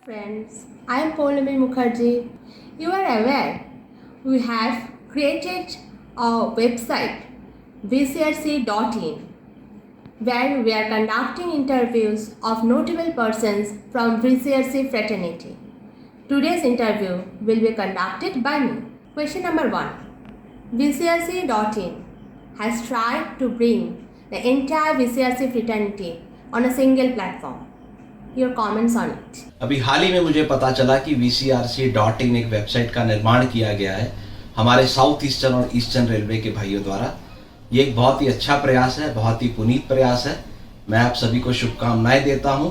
Friends, I am Poulami Mukherjee. You are aware we have created a website vcrc.in where we are conducting interviews of notable persons from VCRC fraternity. Today's interview will be conducted by me. Question number 1. VCRC.in has tried to bring the entire VCRC fraternity on a single platform. Your comments on it. अभी हाल ही में मुझे पता चला कि vcrc.in एक website का निर्माण किया गया है हमारे साउथ ईस्टर्न और ईस्टर्न रेलवे के भाइयों द्वारा। ये एक बहुत ही अच्छा प्रयास है, बहुत ही पुनीत प्रयास है। मैं आप सभी को शुभकामनाएं देता हूं।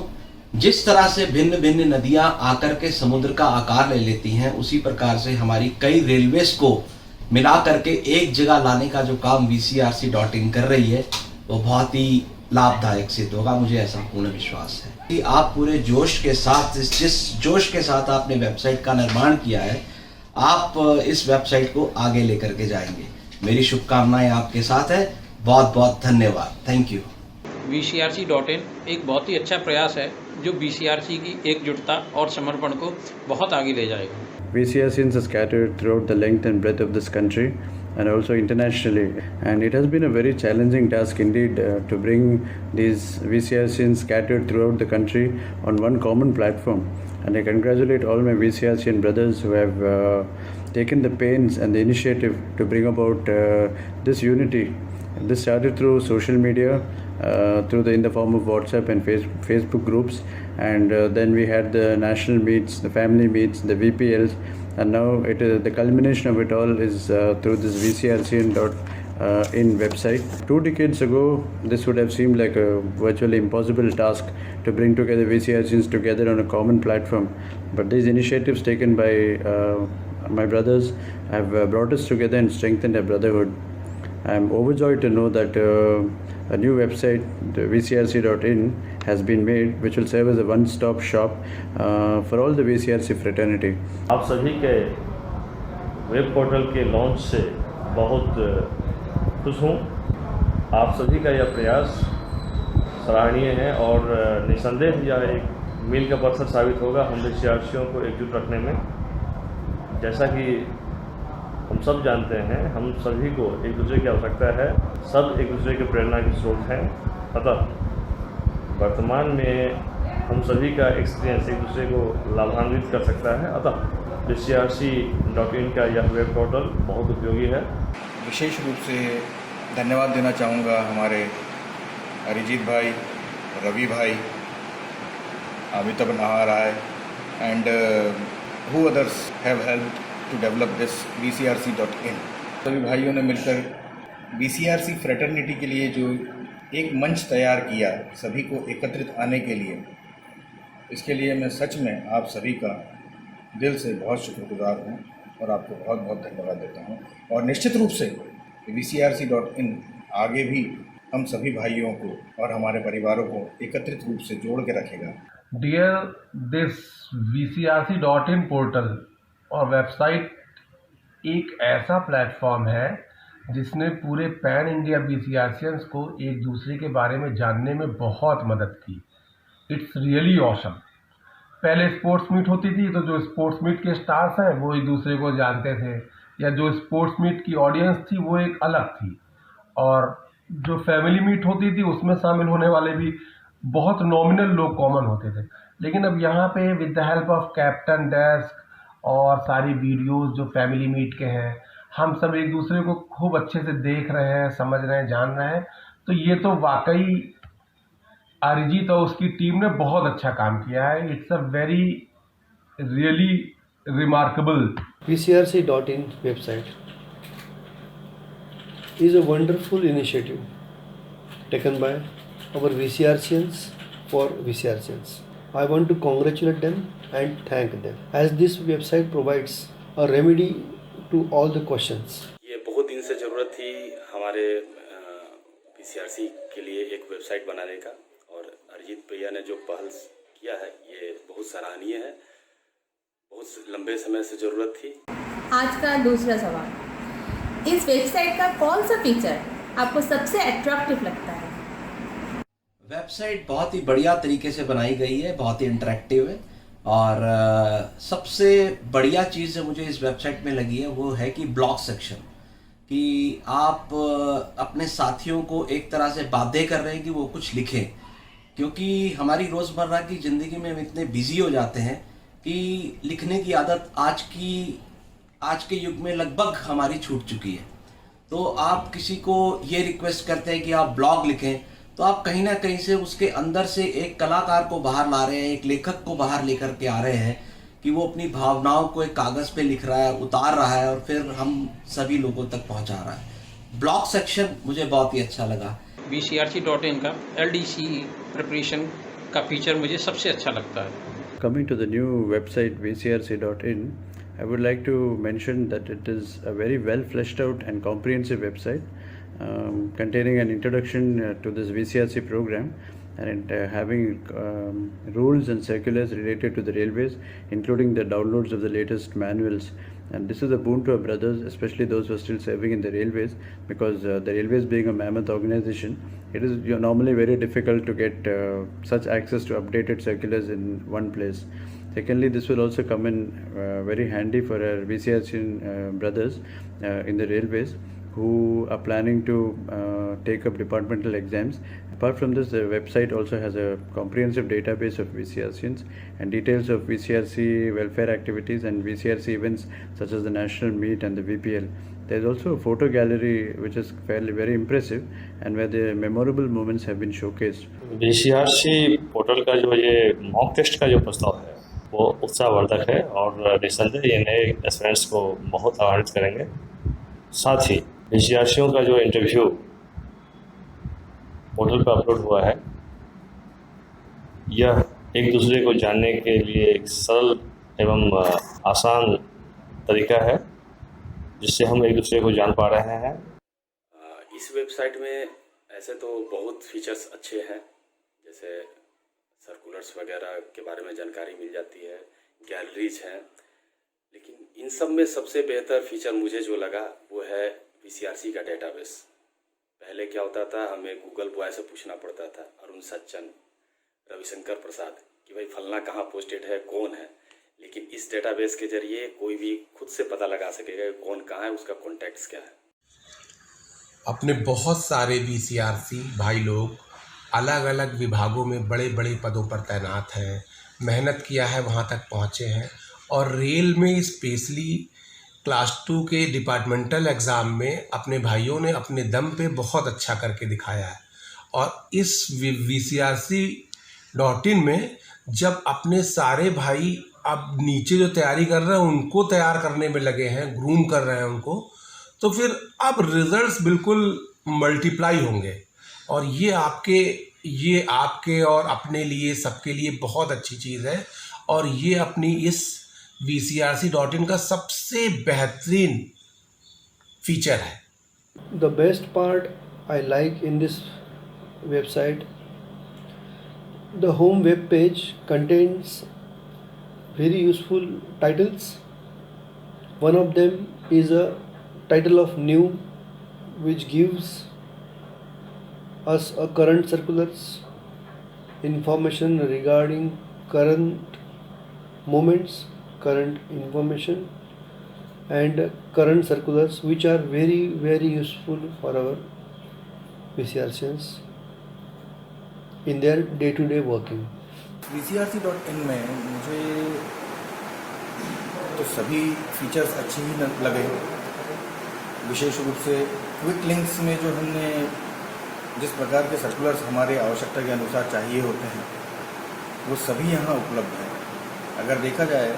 जिस तरह से भिन्न भिन्न नदियां आकर के समुद्र का आकार ले लेती हैं, उसी प्रकार से हमारी कई रेलवेज को मिला करके एक जगह लाने का जो काम vcrc.in कर रही है वो बहुत ही लाभदायक सिद्ध होगा। मुझे ऐसा पूर्ण विश्वास है कि आप पूरे जोश के साथ, जिस जोश के साथ आपने वेबसाइट का निर्माण किया है, आप इस वेबसाइट को आगे लेकर के जाएंगे। मेरी शुभकामनाएं आपके साथ है। बहुत बहुत धन्यवाद। Thank you. vcrc.in एक बहुत ही अच्छा प्रयास है जो VCRC की एकजुटता और समर्पण को बहुत आगे ले जाएगा। VCRCians are scattered throughout the length and breadth of this country and also internationally, and it has been a very challenging task indeed to bring these VCRCians scattered throughout the country on one common platform. And I congratulate all my VCRCian brothers who have taken the pains and the initiative to bring about this unity. This started through social media, in the form of WhatsApp and Facebook groups, and then we had the national meets, the family meets, the VPLs, and now the culmination of it all is through this VCRCian.in website. 2 decades ago, this would have seemed like a virtually impossible task to bring together VCRCians together on a common platform, but these initiatives taken by my brothers have brought us together and strengthened our brotherhood. I am overjoyed to know that a new website, the vcrc.in, has been made, which will serve as a one-stop shop for all the VCRC fraternity. आप सभी के web portal के launch से बहुत खुश हूँ। आप सभी का यह प्रयास सराहनीय है और निसंदेह यह एक मील का पत्थर साबित होगा हम VCRCiयों को एकजुट रखने में। जैसा कि हम सब जानते हैं, हम सभी को एक दूसरे की आवश्यकता है, सब एक दूसरे के प्रेरणा के स्रोत हैं। अतः वर्तमान में हम सभी का एक्सपीरियंस एक दूसरे को लाभान्वित कर सकता है। अतः vcrc.in का यह वेब पोर्टल बहुत उपयोगी है। विशेष रूप से धन्यवाद देना चाहूँगा हमारे अरिजीत भाई, रवि भाई, अमिताभ नहार राय and who others have helped to develop this vcrc.in। सभी भाइयों ने मिलकर VCRC फ्रेटर्निटी के लिए जो एक मंच तैयार किया, सभी को एकत्रित आने के लिए, इसके लिए मैं सच में आप सभी का दिल से बहुत शुक्रगुजार हूँ और आपको बहुत बहुत धन्यवाद देता हूँ। और निश्चित रूप से vcrc.in आगे भी हम सभी भाइयों को और हमारे परिवारों को एकत्रित रूप से जोड़ के रखेगा। Dear, this vcrc.in पोर्टल और वेबसाइट एक ऐसा प्लेटफॉर्म है जिसने पूरे पैन इंडिया VCRCians को एक दूसरे के बारे में जानने में बहुत मदद की। It's really awesome. पहले स्पोर्ट्स मीट होती थी तो जो स्पोर्ट्स मीट के स्टार्स हैं वो एक दूसरे को जानते थे, या जो स्पोर्ट्स मीट की ऑडियंस थी वो एक अलग थी, और जो फैमिली मीट होती थी उसमें शामिल होने वाले भी बहुत नॉमिनल लोग कॉमन होते थे। लेकिन अब यहाँ पे with the help of captain desk और सारी वीडियोस जो फैमिली मीट के हैं, हम सब एक दूसरे को खूब अच्छे से देख रहे हैं, समझ रहे हैं, जान रहे हैं। तो ये तो वाकई अरिजीत और उसकी टीम ने बहुत अच्छा काम किया है। It's a very really remarkable. vcrc.in website is a wonderful initiative taken by our VCRCians for VCRCians. I want to congratulate them and thank them, as this website provides a remedy to all the questions. ये बहुत दिन से ज़रूरत थी हमारे VCRC के लिए एक वेबसाइट बनाने का, और अरिजीत भैया ने जो पहल किया है ये बहुत सराहनीय है। बहुत लंबे समय से ज़रूरत थी। आज का दूसरा सवाल, इस वेबसाइट का कौन सा फीचर आपको सबसे अट्रैक्टिव लगता है? वेबसाइट बहुत ही बढ़िया तरीके से बनाई गई है, बहुत ही इंटरेक्टिव है। और सबसे बढ़िया चीज़ जो मुझे इस वेबसाइट में लगी है वो है कि ब्लॉग सेक्शन, कि आप अपने साथियों को एक तरह से बाध्य कर रहे हैं कि वो कुछ लिखें, क्योंकि हमारी रोज़मर्रा की ज़िंदगी में हम इतने बिजी हो जाते हैं कि लिखने की आदत आज के युग में लगभग हमारी छूट चुकी है। तो आप किसी को ये रिक्वेस्ट करते हैं कि आप ब्लॉग लिखें, तो आप कहीं ना कहीं से उसके अंदर से एक कलाकार को बाहर ला रहे हैं, एक लेखक को बाहर लेकर के आ रहे हैं कि वो अपनी भावनाओं को एक कागज़ पे लिख रहा है, उतार रहा है और फिर हम सभी लोगों तक पहुंचा रहा है। ब्लॉग सेक्शन मुझे बहुत ही अच्छा लगा। VCRC.in का LDC प्रिपरेशन का फीचर मुझे सबसे अच्छा लगता है। Coming to the new website VCRC.in, I would like to mention that it is a very well fleshed out and comprehensive website containing an introduction to this VCRC program and having rules and circulars related to the railways, including the downloads of the latest manuals. And this is a boon to our brothers, especially those who are still serving in the railways, because the railways being a mammoth organization, it is normally very difficult to get such access to updated circulars in one place. Secondly, this will also come in very handy for our VCRC brothers in the railways who are planning to take up departmental exams. Apart from this, the website also has a comprehensive database of VCRCians and details of VCRC welfare activities and VCRC events such as the national meet and the VPL. There is also a photo gallery which is very impressive and where the memorable moments have been showcased. VCRC portal का जो ये mock test का जो प्रस्ताव है वो उत्साहवर्धक है और निस्संदेह ये नए एस्पिरेंट्स को बहुत आह्वानित करेंगे। साथ ही VCRCiयों का जो इंटरव्यू पोर्टल पर अपलोड हुआ है, यह एक दूसरे को जानने के लिए एक सरल एवं आसान तरीका है जिससे हम एक दूसरे को जान पा रहे हैं। इस वेबसाइट में ऐसे तो बहुत फीचर्स अच्छे हैं, जैसे सर्कुलर्स वगैरह के बारे में जानकारी मिल जाती है, गैलरीज हैं, लेकिन इन सब में सबसे बेहतर फीचर मुझे जो लगा वो है VCRC का डेटाबेस। पहले क्या होता था, हमें गूगल बॉय से पूछना पड़ता था, अरुण सज्जन, रविशंकर प्रसाद, कि भाई फलना कहाँ पोस्टेड है, कौन है। लेकिन इस डेटाबेस के जरिए कोई भी खुद से पता लगा सकेगा कौन कहाँ है, उसका कॉन्टैक्ट्स क्या है। अपने बहुत सारे VCRC भाई लोग अलग अलग विभागों में बड़े बड़े पदों पर तैनात हैं, मेहनत किया है, वहाँ तक पहुँचे हैं और रेल में स्पेशली क्लास 2 के डिपार्टमेंटल एग्ज़ाम में अपने भाइयों ने अपने दम पे बहुत अच्छा करके दिखाया है। और इस VCRC.in में जब अपने सारे भाई अब नीचे जो तैयारी कर रहे हैं उनको तैयार करने में लगे हैं, ग्रूम कर रहे हैं उनको, तो फिर अब रिजल्ट्स बिल्कुल मल्टीप्लाई होंगे और ये आपके और अपने लिए सबके लिए बहुत अच्छी चीज़ है। और ये अपनी इस VCRC.in का सबसे बेहतरीन फीचर है। The best part I like in this website, the home web page contains very useful titles. One of them is a title of new, which gives us a current circulars, information regarding current moments, current information and current circulars, which are very useful for our VCRCians in their day-to-day working. VCRC.in में मुझे तो सभी features अच्छे ही लगे, विशेष रूप से quick links में जो हमने जिस प्रकार के सर्कुलर्स हमारे आवश्यकता के अनुसार चाहिए होते हैं वो सभी यहाँ उपलब्ध हैं। अगर देखा जाए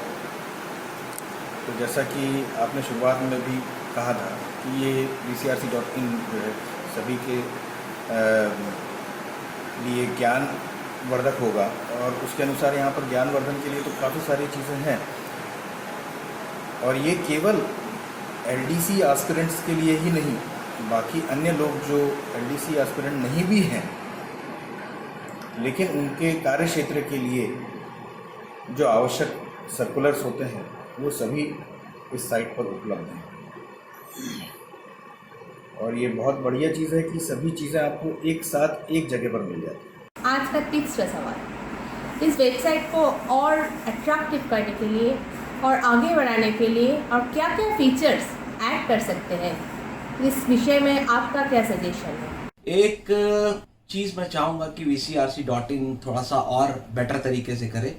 तो जैसा कि आपने शुरुआत में भी कहा था कि ये VCRC.in जो है सभी के लिए ज्ञानवर्धक होगा और उसके अनुसार यहाँ पर ज्ञानवर्धन के लिए तो काफ़ी सारी चीज़ें हैं और ये केवल LDC एस्पिरेंट्स के लिए ही नहीं, बाकी अन्य लोग जो LDC एस्पिरेंट नहीं भी हैं लेकिन उनके कार्य क्षेत्र के लिए जो आवश्यक सर्कुलर्स होते हैं वो सभी इस साइट पर उपलब्ध हैं। और ये बहुत बढ़िया चीज़ है कि सभी चीज़ें आपको एक साथ एक जगह पर मिल जाती हैं। आज का तीसरा सवाल, इस वेबसाइट को और अट्रैक्टिव करने के लिए और आगे बढ़ाने के लिए और क्या क्या फीचर्स ऐड कर सकते हैं, इस विषय में आपका क्या सजेशन है? एक चीज़ मैं चाहूँगा कि VCRC.in थोड़ा सा और बेटर तरीके से करे,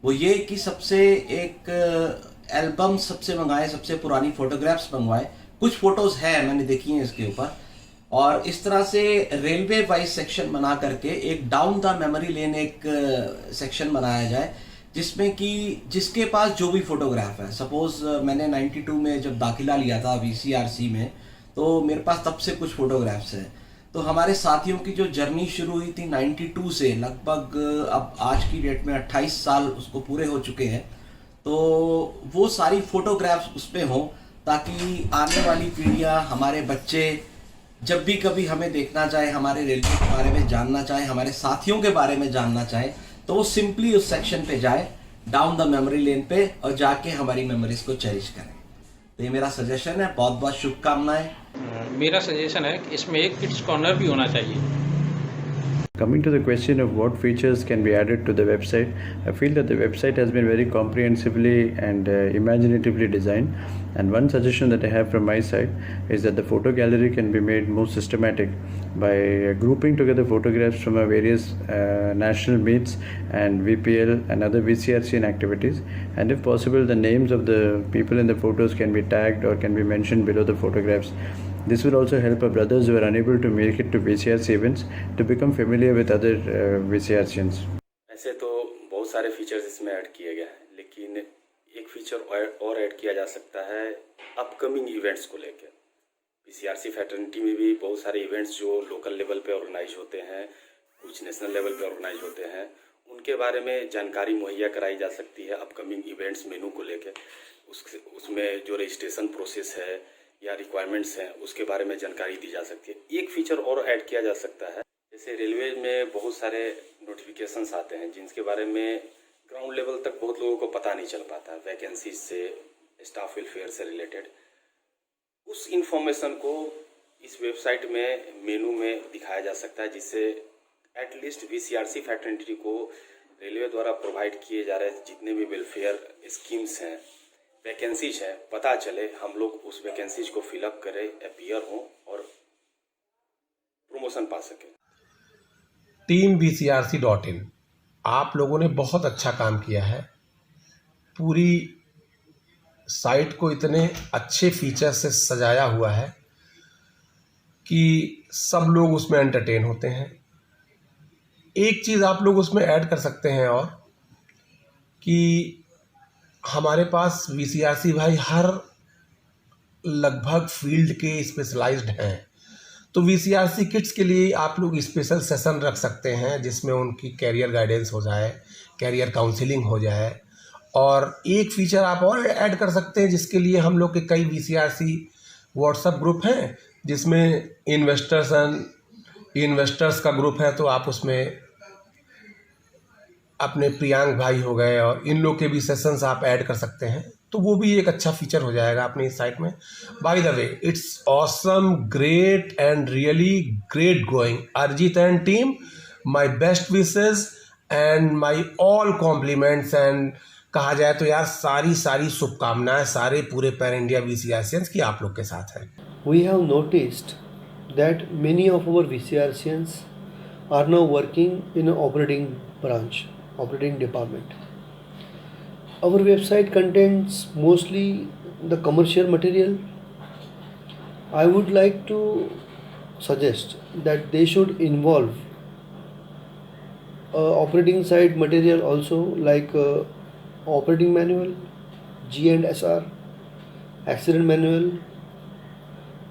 वो ये कि सबसे एक एल्बम सबसे मंगाए, सबसे पुरानी फोटोग्राफ्स मंगवाए। कुछ फोटोज़ है मैंने देखी हैं इसके ऊपर, और इस तरह से रेलवे वाइज सेक्शन बना करके एक डाउन द मेमोरी लेन एक सेक्शन बनाया जाए, जिसमें कि जिसके पास जो भी फोटोग्राफ है, सपोज मैंने 92 में जब दाखिला लिया था VCRC में, तो मेरे पास तब से कुछ फोटोग्राफ्स हैं। तो हमारे साथियों की जो जर्नी शुरू हुई थी 92 से, लगभग अब आज की डेट में 28 साल उसको पूरे हो चुके हैं, तो वो सारी फोटोग्राफ्स उस पर हों, ताकि आने वाली पीढ़ियाँ, हमारे बच्चे जब भी कभी हमें देखना चाहे, हमारे रेलवे के बारे में जानना चाहे, हमारे साथियों के बारे में जानना चाहे, तो वो सिंपली उस सेक्शन पे जाए, डाउन द मेमोरी लेन पे, और जाके हमारी मेमोरीज को चेरिश करें। तो ये मेरा सजेशन है। बहुत बहुत शुभकामनाएं। मेरा सजेशन है कि इसमें एक किड्स कॉर्नर भी होना चाहिए। Coming to the question of what features can be added to the website, I feel that the website has been very comprehensively and imaginatively designed. And one suggestion that I have from my side is that the photo gallery can be made more systematic by grouping together photographs from various national meets and VPL and other VCRCN activities. And if possible, the names of the people in the photos can be tagged or can be mentioned below the photographs. This will also help our brothers who are unable to make it to VCRC events to become familiar with other VCRCNs. ऐसे तो बहुत सारे features इसमें add किए गए हैं, लेकिन एक फीचर और ऐड किया जा सकता है अपकमिंग इवेंट्स को लेकर। VCRC फ्रेटर्निटी में भी बहुत सारे इवेंट्स जो लोकल लेवल पे ऑर्गेनाइज होते हैं, कुछ नेशनल लेवल पे ऑर्गेनाइज होते हैं, उनके बारे में जानकारी मुहैया कराई जा सकती है। अपकमिंग इवेंट्स मेनू को लेकर उसमें जो रजिस्ट्रेशन प्रोसेस है या रिक्वायरमेंट्स हैं, उसके बारे में जानकारी दी जा सकती है। एक फीचर और ऐड किया जा सकता है, जैसे रेलवे में बहुत सारे नोटिफिकेशंस आते हैं जिनके बारे में ग्राउंड लेवल तक बहुत लोगों को पता नहीं चल पाता, वैकेंसीज से, स्टाफ वेलफेयर से रिलेटेड। उस इंफॉर्मेशन को इस वेबसाइट में मेनू में दिखाया जा सकता है, जिससे एटलीस्ट VCRC फ्रेटर्निटी को रेलवे द्वारा प्रोवाइड किए जा रहे जितने भी वेलफेयर स्कीम्स हैं, वैकेंसीज है, पता चले, हम लोग उस वैकेंसीज को फिलअप करें, अपीयर हों और प्रमोशन पा सकें। टीम VCRC.in, आप लोगों ने बहुत अच्छा काम किया है। पूरी साइट को इतने अच्छे फीचर से सजाया हुआ है कि सब लोग उसमें एंटरटेन होते हैं। एक चीज़ आप लोग उसमें ऐड कर सकते हैं और कि हमारे पास VCRC भाई हर लगभग फील्ड के स्पेशलाइज्ड हैं, तो VCRC किड्स के लिए आप लोग स्पेशल सेशन रख सकते हैं जिसमें उनकी कैरियर गाइडेंस हो जाए, कैरियर काउंसलिंग हो जाए। और एक फीचर आप और ऐड कर सकते हैं जिसके लिए हम लोग के कई VCRC व्हाट्सएप ग्रुप हैं, जिसमें इन्वेस्टर्स का ग्रुप है, तो आप उसमें अपने प्रियांक भाई हो गए और इन लोग के भी सेशंस आप ऐड कर सकते हैं, तो वो भी एक अच्छा फीचर हो जाएगा अपनी इस साइट में। By the way, it's awesome, great and really great going. Arijit and team, my best wishes and my all compliments, and कहा जाए तो यार सारी शुभकामनाएं सारे पूरे पैन इंडिया VCRCNs की आप लोग के साथ है। We have noticed that many of our VCRCNs are now working in an operating department. Our website contains mostly the commercial material. I would like to suggest that they should involve operating side material also, like operating manual, G&SR, accident manual,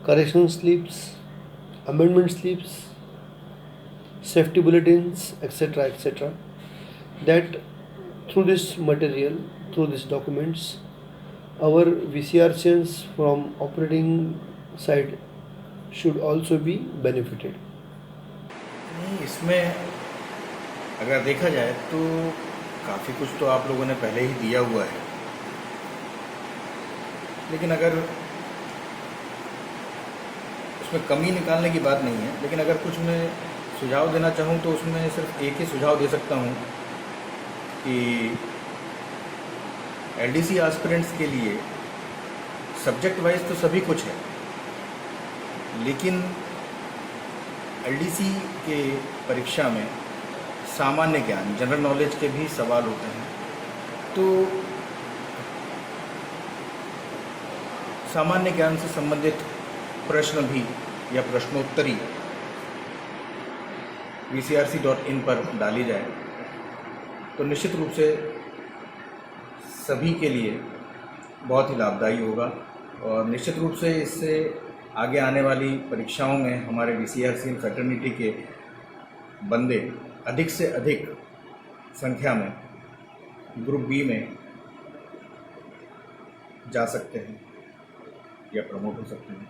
correction slips, amendment slips, safety bulletins, etc. That through this material, through these documents, our VCRCNs from operating side should also be benefited. इसमें अगर देखा जाए तो काफ़ी कुछ तो आप लोगों ने पहले ही दिया हुआ है, लेकिन अगर उसमें कमी निकालने की बात नहीं है, लेकिन अगर कुछ मैं सुझाव देना चाहूँ तो उसमें सिर्फ एक ही सुझाव दे सकता हूँ कि एलडीसी एस्पिरेंट्स के लिए सब्जेक्ट वाइज तो सभी कुछ है, लेकिन एलडीसी के परीक्षा में सामान्य ज्ञान, जनरल नॉलेज के भी सवाल होते हैं। तो सामान्य ज्ञान से संबंधित प्रश्न भी या प्रश्नोत्तरी vcrc.in पर डाली जाए तो निश्चित रूप से सभी के लिए बहुत ही लाभदायी होगा, और निश्चित रूप से इससे आगे आने वाली परीक्षाओं में हमारे VCRC फ्रेटर्निटी के बंदे अधिक से अधिक संख्या में ग्रुप बी में जा सकते हैं या प्रमोट हो सकते हैं।